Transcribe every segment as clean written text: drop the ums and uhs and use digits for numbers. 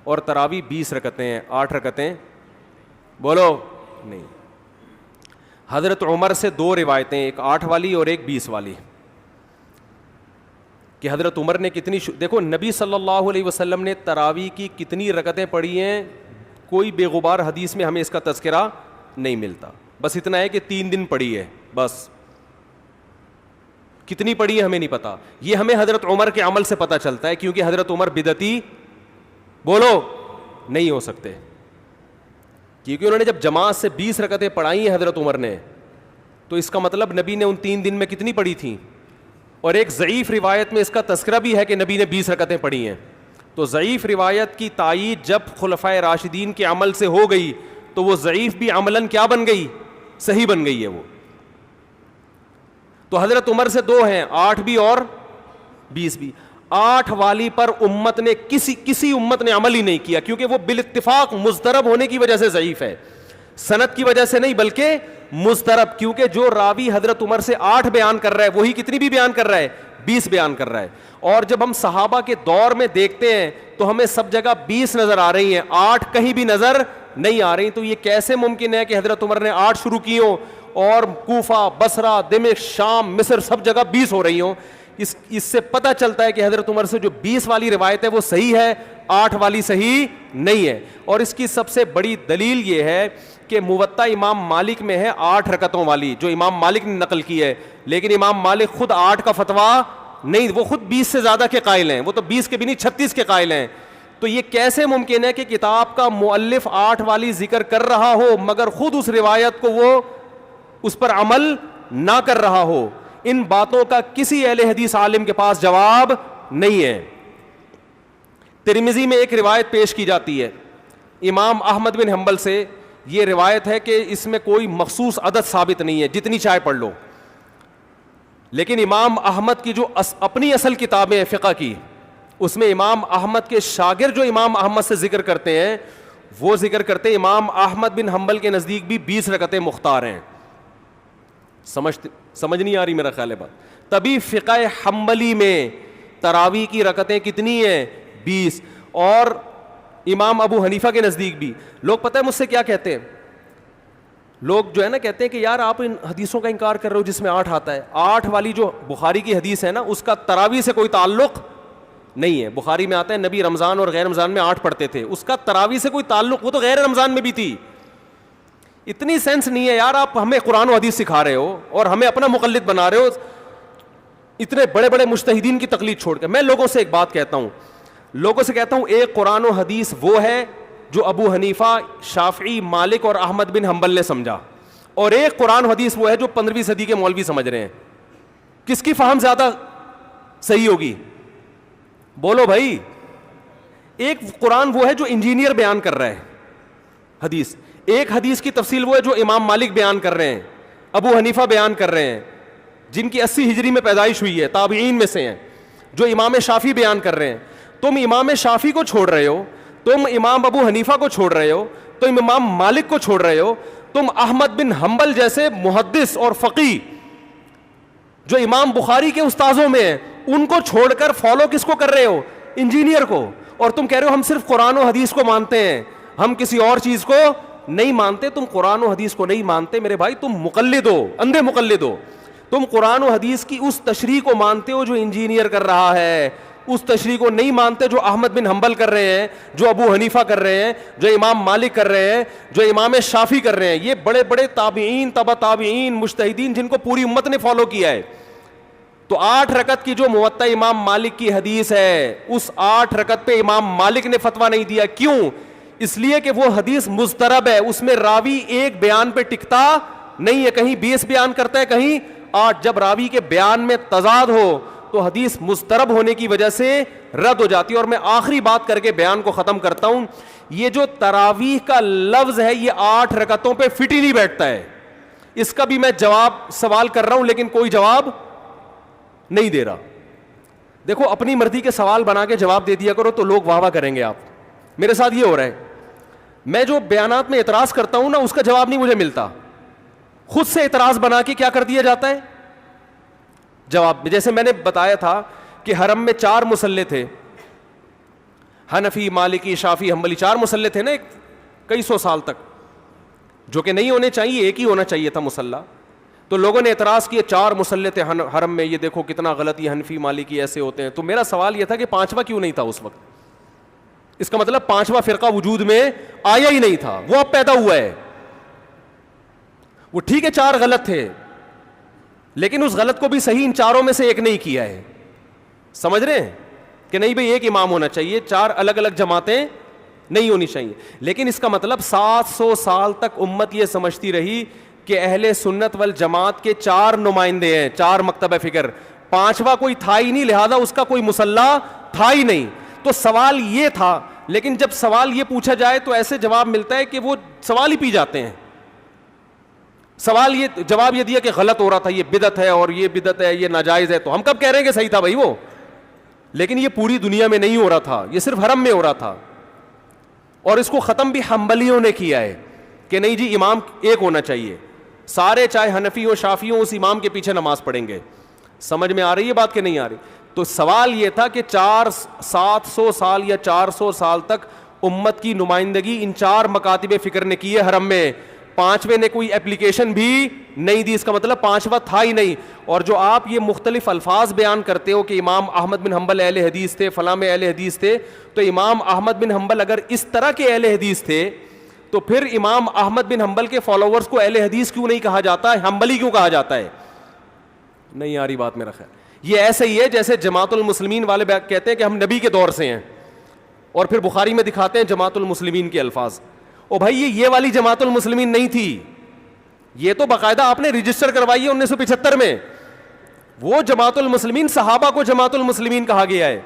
اور تراویح 20 رکعتیں ہیں. 8 رکعتیں بولو نہیں. حضرت عمر سے 2 روایتیں, ایک 8 والی اور ایک 20 والی, کہ حضرت عمر نے کتنی دیکھو نبی صلی اللہ علیہ وسلم نے تراویح کی کتنی رکعتیں پڑھی ہیں, کوئی بے غبار حدیث میں ہمیں اس کا تذکرہ نہیں ملتا. بس اتنا ہے کہ 3 دن پڑھی ہے, بس کتنی پڑھی ہے ہمیں نہیں پتا. یہ ہمیں حضرت عمر کے عمل سے پتہ چلتا ہے, کیونکہ حضرت عمر بدعتی بولو نہیں ہو سکتے, کیونکہ انہوں نے جب جماعت سے 20 رکعتیں پڑھائی ہیں حضرت عمر نے, تو اس کا مطلب نبی نے ان 3 دن میں کتنی پڑھی تھیں. اور ایک ضعیف روایت میں اس کا تذکرہ بھی ہے کہ نبی نے 20 رکعتیں پڑھی ہیں. تو ضعیف روایت کی تائید جب خلفائے راشدین کے عمل سے ہو گئی تو وہ ضعیف بھی عملاً کیا بن گئی, صحیح بن گئی ہے وہ. تو حضرت عمر سے 2 ہیں, 8 بھی اور 20 بھی. 8 والی پر امت نے کسی امت نے عمل ہی نہیں کیا, کیونکہ وہ بالاتفاق مضطرب ہونے کی وجہ سے ضعیف ہے, سند کی وجہ سے نہیں بلکہ مضطرب, کیونکہ جو راوی حضرت عمر سے 8 بیان کر رہا ہے وہی کتنی بھی بیان کر رہا ہے, 20 بیان کر رہا ہے. اور جب ہم صحابہ کے دور میں دیکھتے ہیں تو ہمیں سب جگہ 20 نظر آ رہی ہیں, 8 کہیں بھی نظر نہیں آ رہی. تو یہ کیسے ممکن ہے کہ حضرت عمر نے 8 شروع کی ہوں اور کوفہ, بصرہ, دمشق, شام, مصر سب جگہ 20 ہو رہی ہوں؟ اس سے پتہ چلتا ہے کہ حضرت عمر سے جو 20 والی روایت ہے وہ صحیح ہے, 8 والی صحیح نہیں ہے. اور اس کی سب سے بڑی دلیل یہ ہے کہ موطا امام مالک میں ہے 8 رکعتوں والی, جو امام مالک نے نقل کی ہے, لیکن امام مالک خود 8 کا فتویٰ نہیں, وہ خود 20 سے زیادہ کے قائل ہیں, وہ تو 20 کے بھی نہیں 36 کے قائل ہیں. تو یہ کیسے ممکن ہے کہ کتاب کا مؤلف 8 والی ذکر کر رہا ہو مگر خود اس روایت کو وہ اس پر عمل نہ کر رہا ہو؟ ان باتوں کا کسی اہل حدیث عالم کے پاس جواب نہیں ہے. ترمذی میں ایک روایت پیش کی جاتی ہے امام احمد بن حنبل سے, یہ روایت ہے کہ اس میں کوئی مخصوص عدد ثابت نہیں ہے, جتنی چاہے پڑھ لو, لیکن امام احمد کی جو اپنی اصل کتابیں فقہ کی, اس میں امام احمد کے شاگرد جو امام احمد سے ذکر کرتے ہیں وہ ذکر کرتے ہیں امام احمد بن حنبل کے نزدیک بھی 20 رکعتیں مختار ہیں. سمجھ نہیں آ رہی میرا خیال ہے بات. تبھی فقہ حنبلی میں تراویح کی رکعتیں کتنی ہیں, 20. اور امام ابو حنیفہ کے نزدیک بھی. لوگ پتہ ہے مجھ سے کیا کہتے ہیں, لوگ جو ہے نا کہتے ہیں کہ یار آپ ان حدیثوں کا انکار کر رہے ہو جس میں 8 آتا ہے. 8 والی جو بخاری کی حدیث ہے نا اس کا تراویح سے کوئی تعلق نہیں ہے. بخاری میں آتا ہے نبی رمضان اور غیر رمضان میں 8 پڑھتے تھے, اس کا تراویح سے کوئی تعلق, وہ تو غیر رمضان میں بھی تھی. اتنی سینس نہیں ہے یار, آپ ہمیں قرآن و حدیث سکھا رہے ہو اور ہمیں اپنا مقلد بنا رہے ہو, اتنے بڑے بڑے مجتہدین کی تقلید چھوڑ کے. میں لوگوں سے ایک بات کہتا ہوں, ایک قرآن و حدیث وہ ہے جو ابو حنیفہ, شافعی, مالک اور احمد بن حنبل نے سمجھا, اور ایک قرآن و حدیث وہ ہے جو 15ویں صدی کے مولوی سمجھ رہے ہیں. کس کی فہم زیادہ صحیح ہوگی بولو بھائی؟ ایک قرآن وہ ہے جو انجینئر بیان کر رہا ہے حدیث, ایک حدیث کی تفصیل وہ ہے جو امام مالک بیان کر رہے ہیں, ابو حنیفہ بیان کر رہے ہیں, جن کی 80 ہجری میں پیدائش ہوئی ہے, تابعین میں سے ہیں, جو امام شافعی بیان کر رہے ہیں. تم امام شافعی کو چھوڑ رہے ہو, تم امام ابو حنیفہ کو چھوڑ رہے ہو, تم امام مالک کو چھوڑ رہے ہو, تم احمد بن حنبل جیسے محدث اور فقیہ جو امام بخاری کے استاذوں میں ہیں ان کو چھوڑ کر فالو کس کو کر رہے ہو؟ انجینئر کو. اور تم کہہ رہے ہو ہم صرف قرآن و حدیث کو مانتے ہیں, ہم کسی اور چیز کو نہیں مانتے. تم قرآن و حدیث کو نہیں مانتے میرے بھائی, تم مقلد ہو, اندھے مقلد ہو. تم قرآن و حدیث کی اس تشریح کو مانتے ہو جو انجینئر کر رہا ہے, اس تشریح کو نہیں مانتے جو احمد بن حنبل کر رہے ہیں, جو ابو حنیفہ کر رہے ہیں, جو امام مالک کر رہے ہیں, جو امام شافعی کر رہے ہیں. یہ بڑے بڑے تابعین, تبع تابعین, مجتہدین جن کو پوری امت نے فالو کیا ہے. تو 8 رکعت کی جو موطا امام مالک کی حدیث ہے, اس 8 رکعت پہ امام مالک نے فتویٰ نہیں دیا. کیوں؟ اس لیے کہ وہ حدیث مضطرب ہے, اس میں راوی ایک بیان پہ ٹکتا نہیں ہے, کہیں 20 بیان کرتا ہے, کہیں 8. جب راوی کے بیان میں تضاد ہو تو حدیث مضطرب ہونے کی وجہ سے رد ہو جاتی ہے. اور میں آخری بات کر کے بیان کو ختم کرتا ہوں, یہ جو تراویح کا لفظ ہے یہ 8 رکعتوں پہ فٹ ہی نہیں بیٹھتا ہے. اس کا بھی میں جواب سوال کر رہا ہوں لیکن کوئی جواب نہیں دے رہا. دیکھو اپنی مرضی کے سوال بنا کے جواب دے دیا کرو تو لوگ واہ واہ کریں گے. آپ میرے ساتھ یہ ہو رہا ہے, میں جو بیانات میں اعتراض کرتا ہوں نا اس کا جواب نہیں مجھے ملتا, خود سے اعتراض بنا کے کیا کر دیا جاتا ہے جواب. جیسے میں نے بتایا تھا کہ حرم میں 4 مصلے تھے, حنفی مالکی شافی حنبلی 4 مصلے تھے نا کئی سو سال تک, جو کہ نہیں ہونے چاہیے, ایک ہی ہونا چاہیے تھا مصلی. تو لوگوں نے اعتراض کیا 4 مصلے تھے حرم میں, یہ دیکھو کتنا غلط, یہ حنفی مالکی ایسے ہوتے ہیں. تو میرا سوال یہ تھا کہ 5واں کیوں نہیں تھا اس وقت؟ اس کا مطلب 5واں فرقہ وجود میں آیا ہی نہیں تھا, وہ اب پیدا ہوا ہے. وہ ٹھیک ہے 4 غلط تھے, لیکن اس غلط کو بھی صحیح ان 4 میں سے ایک نہیں کیا ہے. سمجھ رہے ہیں کہ نہیں بھئی ایک امام ہونا چاہیے, 4 الگ الگ جماعتیں نہیں ہونی چاہیے. لیکن اس کا مطلب 700 سال تک امت یہ سمجھتی رہی کہ اہل سنت والجماعت کے 4 نمائندے ہیں, 4 مکتب فکر, 5واں کوئی تھا ہی نہیں, لہذا اس کا کوئی مصلی تھا ہی نہیں. تو سوال یہ تھا, لیکن جب سوال یہ پوچھا جائے تو ایسے جواب ملتا ہے کہ وہ سوال ہی پی جاتے ہیں. سوال یہ جواب یہ دیا کہ غلط ہو رہا تھا, یہ بدعت ہے, اور یہ بدعت ہے, یہ ناجائز ہے. تو ہم کب کہہ رہے ہیں کہ صحیح تھا بھائی وہ؟ لیکن یہ پوری دنیا میں نہیں ہو رہا تھا, یہ صرف حرم میں ہو رہا تھا. اور اس کو ختم بھی حنبلیوں نے کیا ہے کہ نہیں جی امام ایک ہونا چاہیے, سارے چاہے حنفی ہو شافی ہو اس امام کے پیچھے نماز پڑھیں گے. سمجھ میں آ رہی ہے بات کہ نہیں آ رہی؟ تو سوال یہ تھا کہ 700 سال یا 400 سال تک امت کی نمائندگی ان 4 مکاتب فکر نے کی ہے حرم میں, 5ویں نے کوئی اپلیکیشن بھی نہیں دی. اس کا مطلب 5واں تھا ہی نہیں. اور جو آپ یہ مختلف الفاظ بیان کرتے ہو کہ امام احمد بن حنبل اہل حدیث تھے, فلاں میں اہل حدیث تھے, تو امام احمد بن حنبل اگر اس طرح کے اہل حدیث تھے تو پھر امام احمد بن حنبل کے فالوورز کو اہل حدیث کیوں نہیں کہا جاتا ہے, حنبلی کیوں کہا جاتا ہے؟ نہیں آ رہی بات میرا خیال. یہ ایسے ہی ہے جیسے جماعت المسلمین والے کہتے ہیں کہ ہم نبی کے دور سے ہیں, اور پھر بخاری میں دکھاتے ہیں جماعت المسلمین کے الفاظ. او بھائی یہ والی جماعت المسلمین نہیں تھی, یہ تو باقاعدہ آپ نے رجسٹر کروائی ہے 1975 میں. وہ جماعت المسلمین صحابہ کو جماعت المسلمین کہا گیا ہے.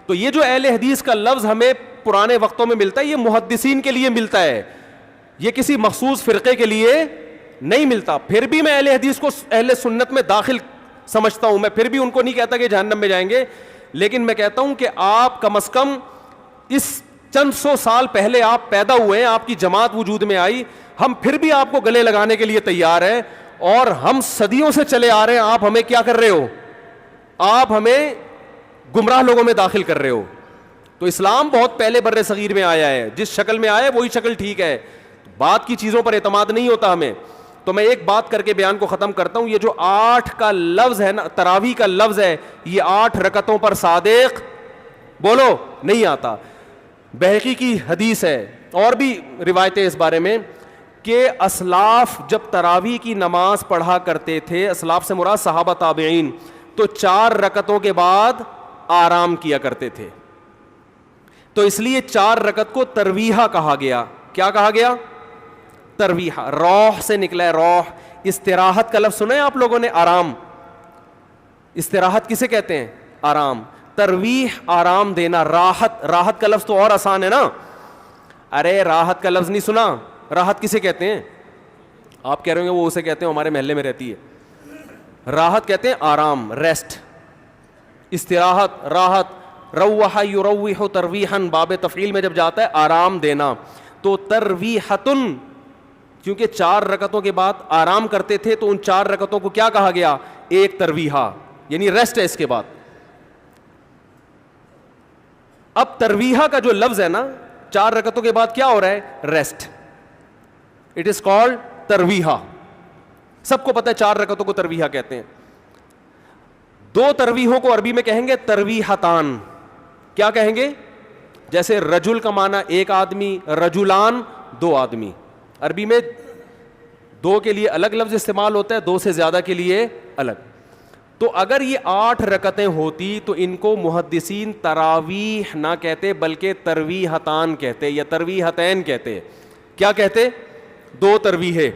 تو یہ جو اہل حدیث کا لفظ ہمیں پرانے وقتوں میں ملتا ہے, یہ محدثین کے لیے ملتا ہے, یہ کسی مخصوص فرقے کے لیے نہیں ملتا. پھر بھی میں اہل حدیث کو اہل سنت میں داخل سمجھتا ہوں, میں پھر بھی ان کو نہیں کہتا کہ جہنم میں جائیں گے, لیکن میں کہتا ہوں کہ آپ کم از کم اس چند 100 سال پہلے آپ پیدا ہوئے ہیں, آپ کی جماعت وجود میں آئی, ہم پھر بھی آپ کو گلے لگانے کے لیے تیار ہیں, اور ہم صدیوں سے چلے آ رہے ہیں. آپ ہمیں کیا کر رہے ہو؟ آپ ہمیں گمراہ لوگوں میں داخل کر رہے ہو. تو اسلام بہت پہلے بر صغیر میں آیا ہے, جس شکل میں آیا ہے وہی شکل ٹھیک ہے, بات کی چیزوں پر اعتماد نہیں ہوتا ہمیں. تو میں ایک بات کر کے بیان کو ختم کرتا ہوں. یہ جو 8 کا لفظ ہے نا, تراویح کا لفظ ہے, یہ 8 رکعتوں پر صادق بولو نہیں آتا. بہقی کی حدیث ہے, اور بھی روایتیں اس بارے میں, کہ اسلاف جب تراویح کی نماز پڑھا کرتے تھے, اسلاف سے مراد صحابہ تابعین, تو 4 رکعتوں کے بعد آرام کیا کرتے تھے. تو اس لیے 4 رکعت کو ترویحہ کہا گیا. کیا کہا گیا؟ ترویحہ. روح سے نکلا ہے, روح. استراحت کا لفظ سنا ہے آپ لوگوں نے؟ آرام. استراحت کسے کہتے ہیں؟ آرام. ترویح آرام دینا. راحت, راحت کا لفظ تو اور آسان ہے نا. ارے راحت کا لفظ نہیں سنا؟ راحت کسے کہتے ہیں؟ آپ کہہ رہے ہوں گے وہ اسے کہتے ہیں ہمارے محلے میں رہتی ہے. راحت کہتے ہیں آرام, ریسٹ. استراحت, راحت. روح یروح ترویحا, باب تفعیل میں جب جاتا ہے آرام دینا. تو ترویحتن, کیونکہ 4 رکعتوں کے بعد آرام کرتے تھے, تو ان 4 رکعتوں کو کیا کہا گیا؟ ایک ترویحہ, یعنی ریسٹ ہے اس کے بعد. اب ترویحہ کا جو لفظ ہے نا, 4 رکعتوں کے بعد کیا ہو رہا ہے؟ ریسٹ. اٹ از کالڈ ترویحہ. سب کو پتہ ہے 4 رکعتوں کو ترویحہ کہتے ہیں. 2 ترویحوں کو عربی میں کہیں گے ترویحتان. کیا کہیں گے؟ جیسے رجل کا معنی ایک آدمی, رجلان 2 آدمی. عربی میں 2 کے لیے الگ لفظ استعمال ہوتا ہے, 2 سے زیادہ کے لیے الگ. تو اگر یہ 8 رکعتیں ہوتی تو ان کو محدثین تراویح نہ کہتے بلکہ ترویحتان کہتے یا ترویحتین کہتے. کیا کہتے؟ 2 ترویحیں.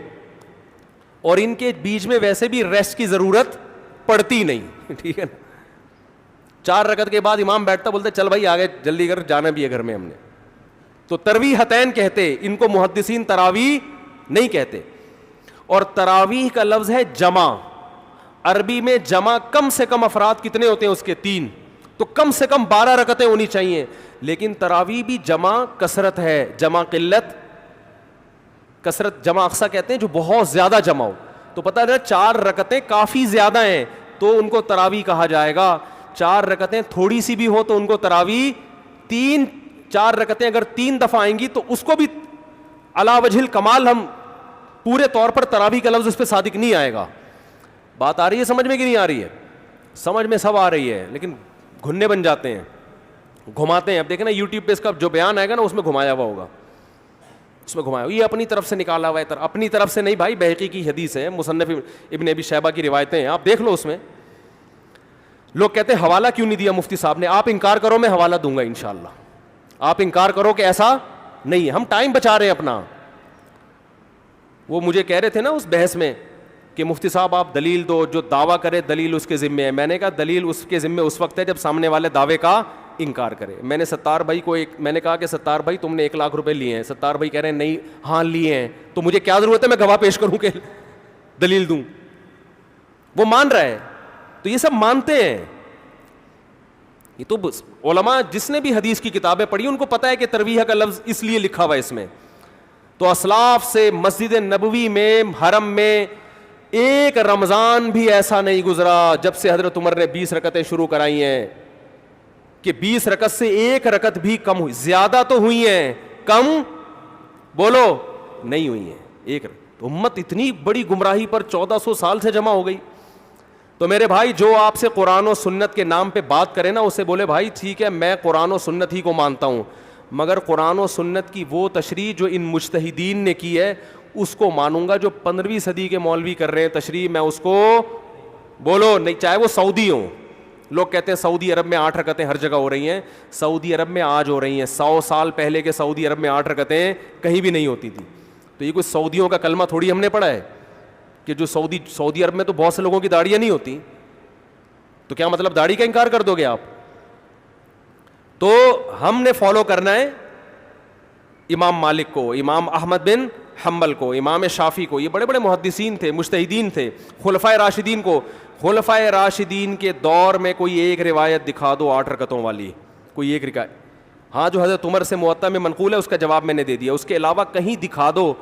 اور ان کے بیچ میں ویسے بھی ریسٹ کی ضرورت پڑتی نہیں, ٹھیک ہے نا. 4 رکعت کے بعد امام بیٹھتا, بولتے چل بھائی آگے جلدی کر, جانا بھی ہے گھر میں ہم نے. تو ترویحتین کہتے, ان کو محدثین تراویح نہیں کہتے. اور تراویح کا لفظ ہے جمع. عربی میں جمع کم سے کم افراد کتنے ہوتے ہیں اس کے؟ 3. تو کم سے کم 12 رکعتیں ہونی چاہیے. لیکن تراویح بھی جمع کثرت ہے, جمع قلت کثرت. جمع اقصا کہتے ہیں جو بہت زیادہ جمع ہو. تو پتہ ہے 4 رکعتیں کافی زیادہ ہیں تو ان کو تراویح کہا جائے گا. 4 رکعتیں تھوڑی سی بھی ہو تو ان کو تراویح. 3 4 رکعتیں اگر 3 دفعہ آئیں گی تو اس کو بھی علی وجہ الکمال ہم پورے طور پر تراویح کا لفظ اس پہ صادق نہیں آئے گا. بات آ رہی ہے سمجھ میں کہ نہیں آ رہی ہے؟ سمجھ میں سب آ رہی ہے, لیکن گھننے بن جاتے ہیں, گھماتے ہیں. اب دیکھیں نا یوٹیوب پہ اس کا جو بیان آئے گا نا اس میں گھمایا ہوا ہوگا, اس میں گھمایا, یہ اپنی طرف سے نکالا ہوا ہے. اپنی طرف سے نہیں بھائی, بہقی کی حدیث ہے, مصنف ابن ابی شیبہ کی روایتیں ہیں, آپ دیکھ لو. اس میں لوگ کہتے ہیں حوالہ کیوں نہیں دیا مفتی صاحب نے. آپ انکار کرو, میں حوالہ دوں گا انشاءاللہ. آپ انکار کرو کہ ایسا نہیں ہے, ہم ٹائم بچا رہے ہیں اپنا. وہ مجھے کہہ رہے تھے نا اس بحث میں کہ مفتی صاحب آپ دلیل دو, جو دعویٰ کرے دلیل اس کے ذمے ہے. میں نے کہا دلیل اس کے ذمے اس وقت ہے جب سامنے والے دعوے کا انکار کرے. میں نے ستار بھائی کو میں نے کہا کہ ستار بھائی تم نے 1 لاکھ روپے لیے ہیں. ستار بھائی کہہ رہے ہیں نہیں, ہاں لیے ہیں. تو مجھے کیا ضرورت ہے میں گواہ پیش کروں کہ دلیل دوں؟ وہ مان رہا ہے. تو یہ سب مانتے ہیں. یہ تو علماء جس نے بھی حدیث کی کتابیں پڑھی ان کو پتا ہے کہ ترویح کا لفظ اس لیے لکھا ہوا ہے اس میں. تو اسلاف سے مسجد نبوی میں حرم میں ایک رمضان بھی ایسا نہیں گزرا جب سے حضرت عمر نے 20 رکعتیں شروع کرائی ہیں کہ 20 رکعت سے 1 رکعت بھی کم ہوئی. زیادہ تو ہوئی ہیں, کم بولو نہیں ہوئی ہیں. 1 رکعت. امت اتنی بڑی گمراہی پر 1400 سال سے جمع ہو گئی. تو میرے بھائی جو آپ سے قرآن و سنت کے نام پہ بات کرے نا, اسے بولے بھائی ٹھیک ہے میں قرآن و سنت ہی کو مانتا ہوں, مگر قرآن و سنت کی وہ تشریح جو ان مجتہدین نے کی ہے اس کو مانوں گا. جو 15ویں صدی کے مولوی کر رہے ہیں تشریح, میں اس کو بولو نہیں, چاہے وہ سعودی ہوں. لوگ کہتے ہیں سعودی عرب میں 8 رکعتیں ہر جگہ ہو رہی ہیں. سعودی عرب میں آج ہو رہی ہیں, 100 سال پہلے کے سعودی عرب میں 8 رکعتیں کہیں بھی نہیں ہوتی تھی. تو یہ کوئی سعودیوں کا کلمہ تھوڑی ہم نے پڑھا ہے کہ جو سعودی عرب میں تو بہت سے لوگوں کی داڑیاں نہیں ہوتی. تو کیا مطلب داڑھی کا انکار کر دو گے آپ؟ تو ہم نے فالو کرنا ہے امام مالک کو, امام احمد بن حنبل کو, امام شافعی کو. یہ بڑے بڑے محدثین تھے, مجتہدین تھے. خلفائے راشدین کو, خلفائے راشدین کے دور میں کوئی ایک روایت دکھا دو 8 رکعتوں والی, کوئی ایک روایت. ہاں جو حضرت عمر سے موطا میں منقول ہے اس کا جواب میں نے دے دیا. اس کے علاوہ کہیں دکھا دو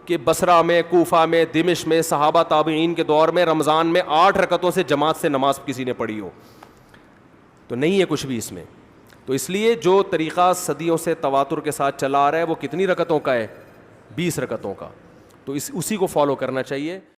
کہ بصرہ میں, کوفہ میں, دمشق میں, صحابہ تابعین کے دور میں رمضان میں 8 رکعتوں سے جماعت سے نماز کسی نے پڑھی ہو. تو نہیں ہے کچھ بھی اس میں. تو اس لیے جو طریقہ صدیوں سے تواتر کے ساتھ چلا آ رہا ہے وہ کتنی رکعتوں کا ہے؟ 20 رکعتوں کا. تو اسی کو فالو کرنا چاہیے.